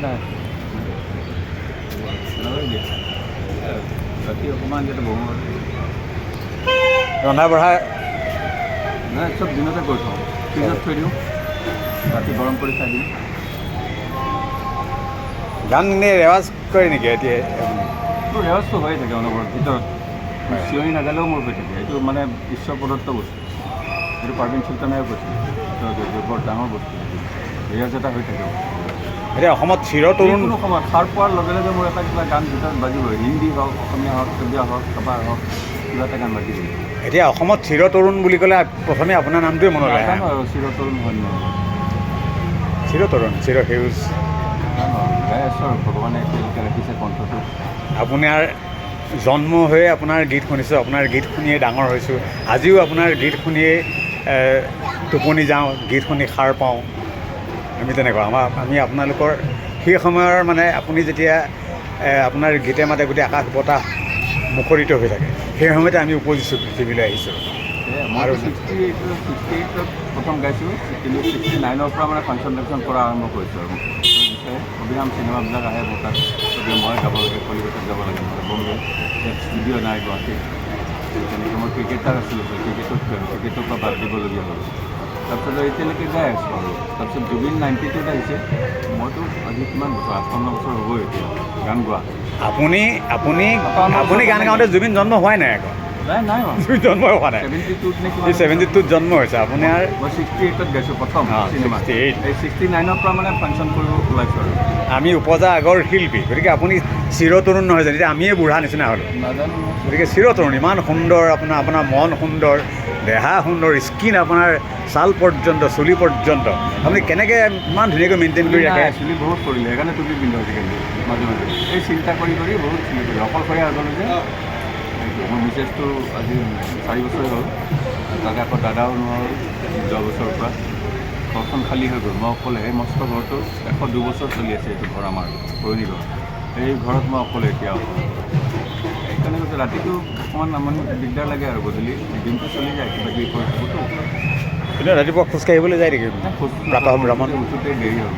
নাই ৰাতি অকণমান যেতিয়া বহোঁ ৰন্ধা বঢ়া নাই চব দিনতে কৰি থওঁ ফ্ৰিজত থৈ দিওঁ ৰাতি গৰম কৰি খাই দিওঁ গান এনেই ৰেৱাজ কৰে নেকি এতিয়া মোৰ ৰেৱাজটো হৈয়ে থাকে অনবৰত ভিতৰত চিঞৰি নাগালেও মোৰ হৈ থাকে এইটো মানে ঈশ্বৰ প্ৰদত্ত বস্তু এইটো পাৰ্বীন চুলতানেও কৈছিল বৰ ডাঙৰ বস্তু ৰেৱাজ এটা হৈ থাকে এতিয়া অসমত চিৰতৰুণ কোনো সময়ত সাৰ পোৱাৰ লগে লগে মোৰ এটা কিবা গান ভিতৰত বাজিবই হিন্দী হওক অসমীয়া হওক চুবীয়া হওক কাবাৰ হওক কিবা এটা গান বাজিবই এতিয়া অসমত চিৰতৰুণ বুলি ক'লে প্ৰথমে আপোনাৰ নামটোৱে মনলৈ আহে নাজানো আৰু চিৰতৰুণ হয় নহয় চিৰতৰুণ চিৰসেউজ নাজানো আৰু গাই আছোঁ আৰু ভগৱানে এতিয়ালৈকে ৰাখিছে কণ্ঠটো আপোনাৰ জন্ম হৈয়ে আপোনাৰ গীত শুনিছোঁ আপোনাৰ গীত শুনিয়ে ডাঙৰ হৈছোঁ আজিও আপোনাৰ গীত শুনিয়ে টোপনি যাওঁ গীত শুনি সাৰ পাওঁ আমি তেনেকুৱা আমি আপোনালোকৰ সেই সময়ৰ মানে আপুনি যেতিয়া আপোনাৰ গীতে মাতে গোটেই আকাশ বতাহ মুখৰিত হৈ থাকে সেই সময়তে আমি উপজিছোঁ পৃথিৱীলৈ আহিছোঁ আৰু 68ত প্ৰথম গাইছোঁ কিন্তু 69ৰ পৰা মানে ফাংচন কৰা আৰম্ভ কৰিছোঁ আৰু বিষয়ে অবিৰাম চিনেমাবিলাক আহে মোৰ তাত গতিকে মই গাব লাগে কলিকতাত যাব লাগে নহ'লে বম্বে ইয়াত ষ্টুডিঅ' নাই গুৱাহাটীত তেনেকৈ মই ক্ৰিকেটাৰ আছিলোঁ ক্ৰিকেটৰ পৰা বাদ দিবলগীয়া হ'ল তাৰপিছত এতিয়ালৈকে গাই আছোঁ আৰু তাৰপিছত জুবিন 92ত আহিছে মইতো আজি কিমান বছৰ 58 বছৰ হ'বই এতিয়া গান গোৱা আপুনি গান গাওঁতে জুবিন জন্ম হোৱাই নাই আকৌ নাই জুবিন জন্ম হোৱা নাই 72ত নে কিমান 72ত জন্ম হৈছে আপোনাৰ মই 68ত গাইছোঁ প্ৰথম চিনেমা 68 এই 69ৰ পৰা মানে ফাংচন কৰিব ওলাইছোঁ আৰু আমি উপজা আগৰ শিল্পী গতিকে আপুনি চিৰতৰুণ নহয় জানো এতিয়া আমিয়ে বুঢ়া নিচিনা হ'লোঁ নাজানো গতিকে চিৰতৰুণ ইমান সুন্দৰ আপোনাৰ মন সুন্দৰ দেহা সুন্দৰ স্কিন আপোনাৰ ছাল পৰ্যন্ত চুলি পৰ্যন্ত আপুনি কেনেকৈ ইমান ধুনীয়াকৈ মেইনটেইন কৰি ৰাখে চুলি বহুত কৰিলে সেইকাৰণে টুপি পিন্ধো আজিকালি মাজে মাজে এই চিন্তা কৰি বহুত চুলি কৰিলে অকলশৰীয়া আগলৈ যে মোৰ মিছেছটো আজি 4 বছৰে হ'ল তাতে আকৌ দাদাও নহ'ল যোৱা বছৰৰ পৰা ঘৰখন খালী হৈ গ'ল মই অকলে এই মস্ত ঘৰটো 102 বছৰ চলি আছে এইটো ঘৰ আমাৰ পুৰণি ঘৰ এই ঘৰত মই অকলে এতিয়া সেইকাৰণে কৈছোঁ ৰাতিটো অকণমান আমনি দিগদাৰ লাগে আৰু গধূলি দিনটো চলি যায় কিবা কিবি কৰি থাকোঁতো ৰাতিপুৱা খোজকাঢ়িবলৈ যায় নেকি প্ৰাতঃ ভ্ৰমণ উঠোঁতে দেৰি হ'ল